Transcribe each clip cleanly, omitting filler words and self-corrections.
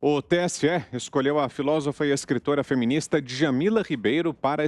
O TSE escolheu a filósofa e escritora feminista Djamila Ribeiro para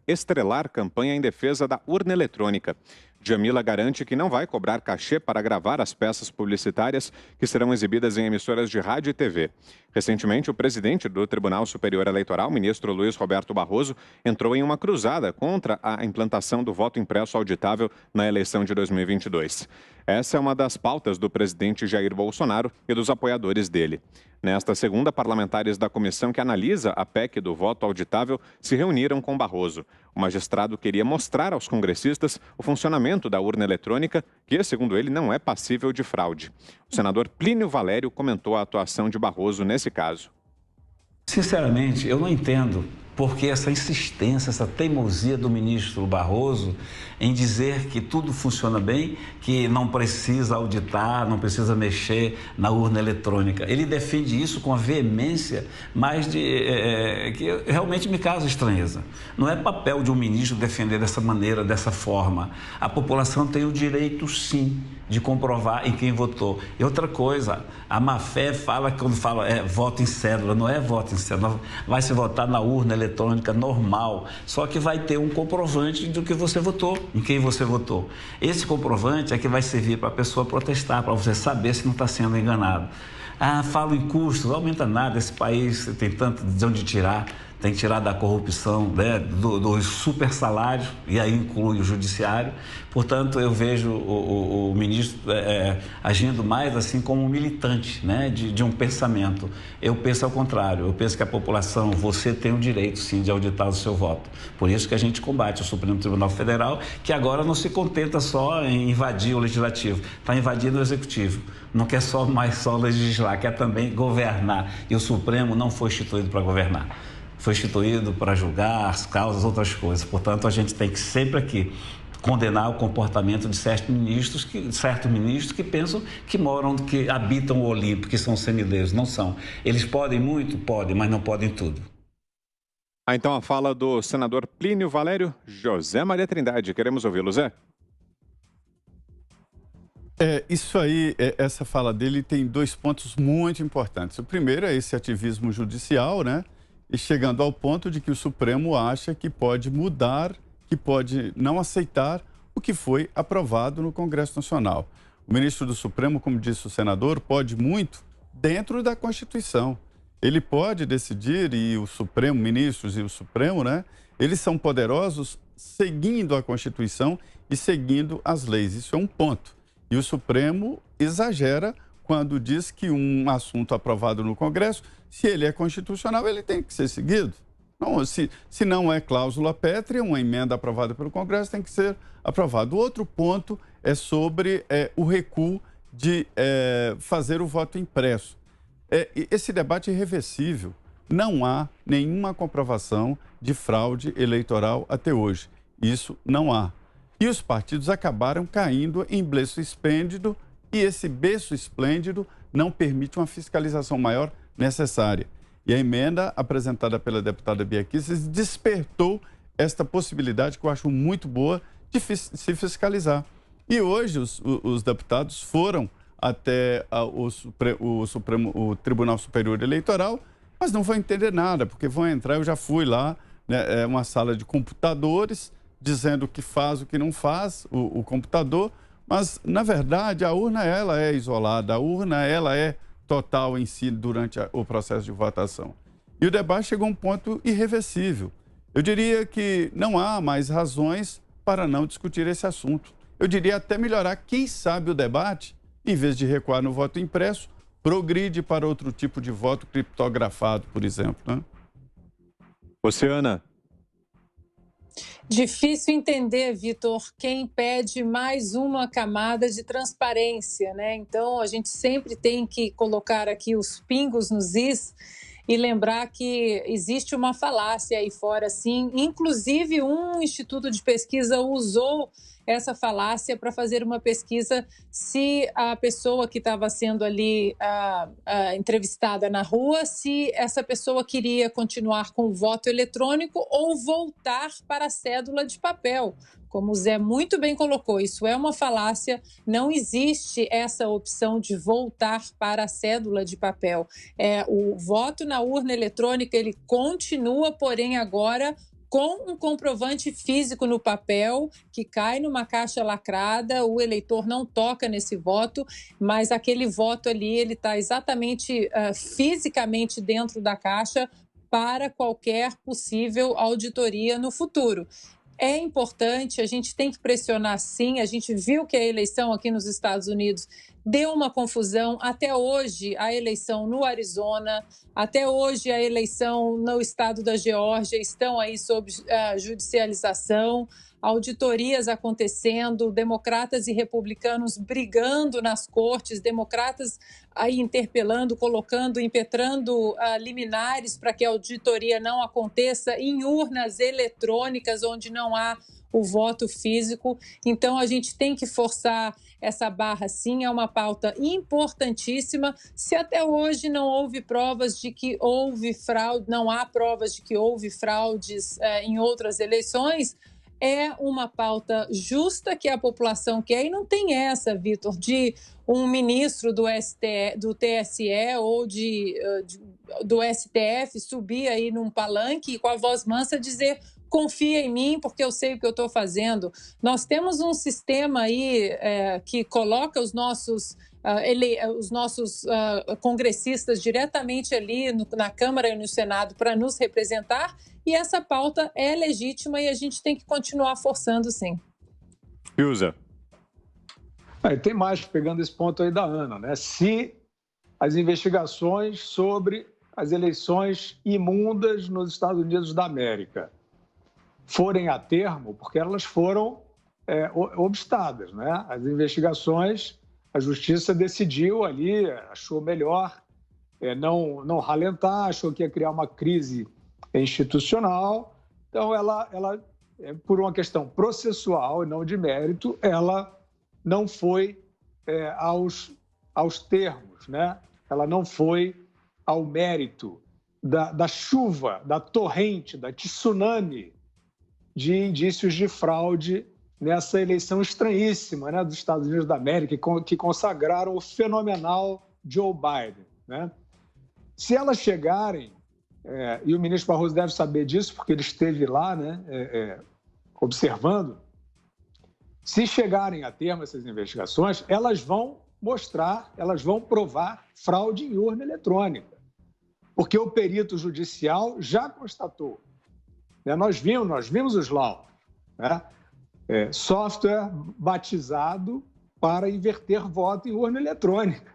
estrelar campanha em defesa da urna eletrônica. Djamila garante que não vai cobrar cachê para gravar as peças publicitárias que serão exibidas em emissoras de rádio e TV. Recentemente, o presidente do Tribunal Superior Eleitoral, ministro Luiz Roberto Barroso, entrou em uma cruzada contra a implantação do voto impresso auditável na eleição de 2022. Essa é uma das pautas do presidente Jair Bolsonaro e dos apoiadores dele. Nesta segunda, parlamentares da comissão que analisa a PEC do voto auditável se reuniram com Barroso. O magistrado queria mostrar aos congressistas o funcionamento da urna eletrônica, que, segundo ele, não é passível de fraude. O senador Plínio Valério comentou a atuação de Barroso nesse caso. Sinceramente, eu não entendo porque essa insistência, essa teimosia do ministro Barroso em dizer que tudo funciona bem, que não precisa auditar, não precisa mexer na urna eletrônica. Ele defende isso com a veemência, mas que realmente me causa estranheza. Não é papel de um ministro defender dessa maneira, dessa forma. A população tem o direito, sim, de comprovar em quem votou. E outra coisa, a má-fé fala que quando fala voto em cédula, não é voto em cédula, vai se votar na urna eletrônica normal, só que vai ter um comprovante do que você votou, em quem você votou. Esse comprovante é que vai servir para a pessoa protestar, para você saber se não está sendo enganado. Falo em custos, não aumenta nada, esse país tem tanto de onde tirar. Tem que tirar da corrupção, né, dos super salários, e aí inclui o judiciário. Portanto, eu vejo o ministro agindo mais assim como um militante, né, de um pensamento. Eu penso ao contrário, eu penso que a população, você tem o direito sim de auditar o seu voto. Por isso que a gente combate o Supremo Tribunal Federal, que agora não se contenta só em invadir o legislativo, está invadindo o executivo. Não quer mais só legislar, quer também governar. E o Supremo não foi instituído para governar. Foi instituído para julgar as causas, outras coisas. Portanto, a gente tem que sempre aqui condenar o comportamento de certos ministros que pensam que moram, que habitam o Olimpo, que são semideuses. Não são. Eles podem muito? Podem, mas não podem tudo. Então a fala do senador Plínio Valério. José Maria Trindade, queremos ouvi-lo, Zé. Isso aí, essa fala dele tem dois pontos muito importantes. O primeiro é esse ativismo judicial, né? E chegando ao ponto de que o Supremo acha que pode mudar, que pode não aceitar o que foi aprovado no Congresso Nacional. O ministro do Supremo, como disse o senador, pode muito dentro da Constituição. Ele pode decidir, e o Supremo, ministros e o Supremo, né? Eles são poderosos seguindo a Constituição e seguindo as leis. Isso é um ponto. E o Supremo exagera quando diz que um assunto aprovado no Congresso, se ele é constitucional, ele tem que ser seguido. Não, se não é cláusula pétrea, uma emenda aprovada pelo Congresso tem que ser aprovada. O outro ponto é sobre o recuo de fazer o voto impresso. Esse debate é irreversível. Não há nenhuma comprovação de fraude eleitoral até hoje. Isso não há. E os partidos acabaram caindo em berço esplêndido, e esse berço esplêndido não permite uma fiscalização maior necessária. E a emenda apresentada pela deputada Bia Kicis despertou esta possibilidade, que eu acho muito boa, de se fiscalizar. E hoje os deputados foram até o Tribunal Superior Eleitoral, mas não vão entender nada, porque vão entrar, eu já fui lá, né, uma sala de computadores, dizendo o que faz, o que não faz, o computador, mas, na verdade, a urna ela é isolada, a urna ela é total em si durante o processo de votação. E o debate chegou a um ponto irreversível. Eu diria que não há mais razões para não discutir esse assunto. Eu diria até melhorar, quem sabe, o debate, em vez de recuar no voto impresso, progride para outro tipo de voto criptografado, por exemplo, né? Oceana. Difícil entender, Vitor, quem pede mais uma camada de transparência, né? Então, a gente sempre tem que colocar aqui os pingos nos is e lembrar que existe uma falácia aí fora, sim. Inclusive, um instituto de pesquisa usou essa falácia para fazer uma pesquisa se a pessoa que estava sendo ali entrevistada na rua, se essa pessoa queria continuar com o voto eletrônico ou voltar para a cédula de papel, como o Zé muito bem colocou, isso é uma falácia, não existe essa opção de voltar para a cédula de papel. O voto na urna eletrônica, ele continua, porém agora com um comprovante físico no papel, que cai numa caixa lacrada, o eleitor não toca nesse voto, mas aquele voto ali, ele está exatamente fisicamente dentro da caixa para qualquer possível auditoria no futuro. É importante, a gente tem que pressionar sim, a gente viu que a eleição aqui nos Estados Unidos deu uma confusão, até hoje a eleição no Arizona, até hoje a eleição no estado da Geórgia estão aí sob judicialização, auditorias acontecendo, democratas e republicanos brigando nas cortes, democratas aí interpelando, colocando, impetrando liminares para que a auditoria não aconteça em urnas eletrônicas onde não há o voto físico. Então, a gente tem que forçar essa barra, sim, é uma pauta importantíssima. Se até hoje não houve provas de que houve fraude, não há provas de que houve fraudes em outras eleições, é uma pauta justa que a população quer, e não tem essa, Vitor, de um ministro do TSE ou do STF subir aí num palanque e com a voz mansa dizer: confia em mim porque eu sei o que eu estou fazendo. Nós temos um sistema aí que coloca os nossos congressistas diretamente ali na Câmara e no Senado para nos representar, e essa pauta é legítima e a gente tem que continuar forçando, sim. Fiuza. Tem mais, pegando esse ponto aí da Ana, né? Se as investigações sobre as eleições imundas nos Estados Unidos da América forem a termo, porque elas foram obstadas, né? As investigações, a Justiça decidiu ali, achou melhor não ralentar, achou que ia criar uma crise institucional. Então, ela por uma questão processual e não de mérito, ela não foi aos termos, né? Ela não foi ao mérito da chuva, da torrente, da tsunami de indícios de fraude nessa eleição estranhíssima, né, dos Estados Unidos da América, que consagraram o fenomenal Joe Biden, né? Se elas chegarem, e o ministro Barroso deve saber disso, porque ele esteve lá, né, observando, se chegarem a termo essas investigações, elas vão mostrar, elas vão provar fraude em urna eletrônica, porque o perito judicial já constatou. Nós vimos os laudos, né? Software batizado para inverter voto em urna eletrônica,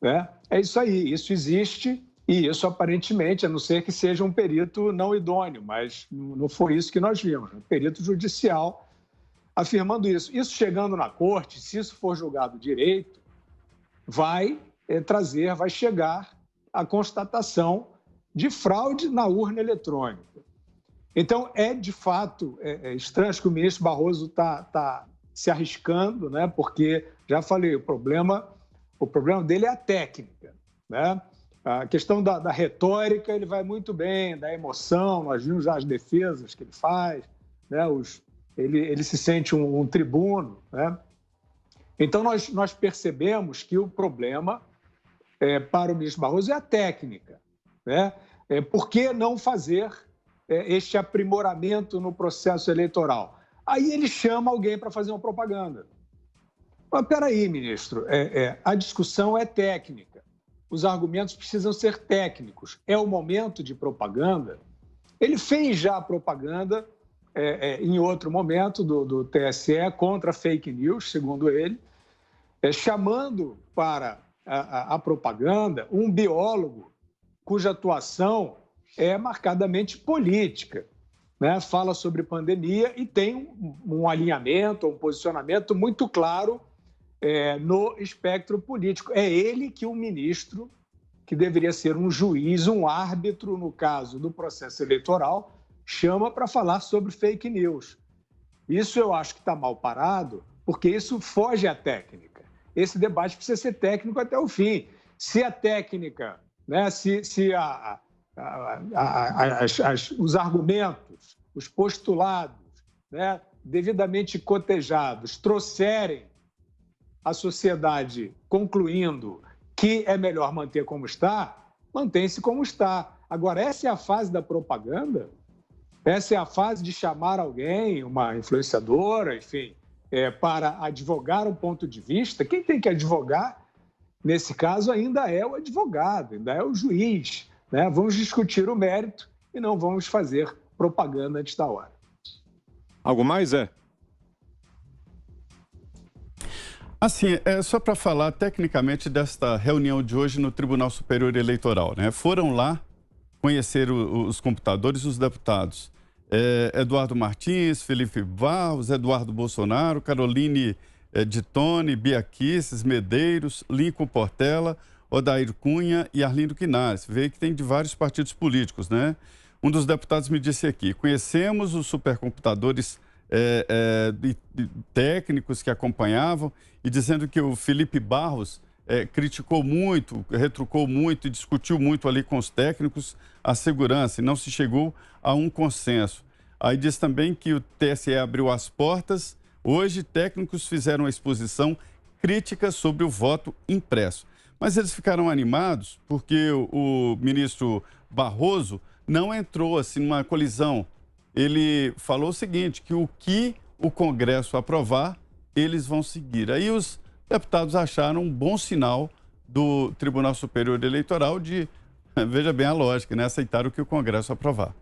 né? É isso aí, isso existe, e isso aparentemente, a não ser que seja um perito não idôneo, mas não foi isso que nós vimos, um perito judicial afirmando isso. Isso chegando na corte, se isso for julgado direito, vai chegar a constatação de fraude na urna eletrônica. Então, de fato, estranho que o ministro Barroso está se arriscando, né? Porque, já falei, o problema dele é a técnica, né? A questão da retórica, ele vai muito bem, da emoção, nós vimos já as defesas que ele faz, né? Ele se sente um tribuno, né? Então, nós percebemos que o problema para o ministro Barroso é a técnica, né? Por que não fazer este aprimoramento no processo eleitoral? Aí ele chama alguém para fazer uma propaganda. Mas, espera aí, ministro, a discussão é técnica, os argumentos precisam ser técnicos, é o momento de propaganda. Ele fez já a propaganda em outro momento do TSE contra fake news, segundo ele, chamando para a propaganda um biólogo cuja atuação é marcadamente política, né? Fala sobre pandemia e tem um alinhamento, um posicionamento muito claro no espectro político. É ele que o ministro, que deveria ser um juiz, um árbitro, no caso do processo eleitoral, chama para falar sobre fake news. Isso eu acho que está mal parado, porque isso foge à técnica. Esse debate precisa ser técnico até o fim. Se a técnica, né, os argumentos, os postulados, né, devidamente cotejados trouxerem a sociedade concluindo que é melhor manter como está, mantém-se como está. Agora, essa é a fase da propaganda? Essa é a fase de chamar alguém, uma influenciadora, enfim, para advogar um ponto de vista? Quem tem que advogar, nesse caso, ainda é o advogado, ainda é o juiz, né? Vamos discutir o mérito e não vamos fazer propaganda antes da hora. Algo mais, Zé? Assim, só para falar tecnicamente desta reunião de hoje no Tribunal Superior Eleitoral, né? Foram lá conhecer os computadores, os deputados Eduardo Martins, Felipe Barros, Eduardo Bolsonaro, Caroline de Tone, Bia Kicis, Medeiros, Lincoln Portela, Odair Cunha e Arlindo Quinares. Vê que tem de vários partidos políticos, né? Um dos deputados me disse aqui: conhecemos os supercomputadores técnicos que acompanhavam, e dizendo que o Felipe Barros criticou muito, retrucou muito e discutiu muito ali com os técnicos a segurança, e não se chegou a um consenso. Aí diz também que o TSE abriu as portas. Hoje, técnicos fizeram uma exposição crítica sobre o voto impresso. Mas eles ficaram animados porque o ministro Barroso não entrou assim numa colisão. Ele falou o seguinte, que o que o Congresso aprovar, eles vão seguir. Aí os deputados acharam um bom sinal do Tribunal Superior Eleitoral de, veja bem a lógica, né? Aceitar o que o Congresso aprovar.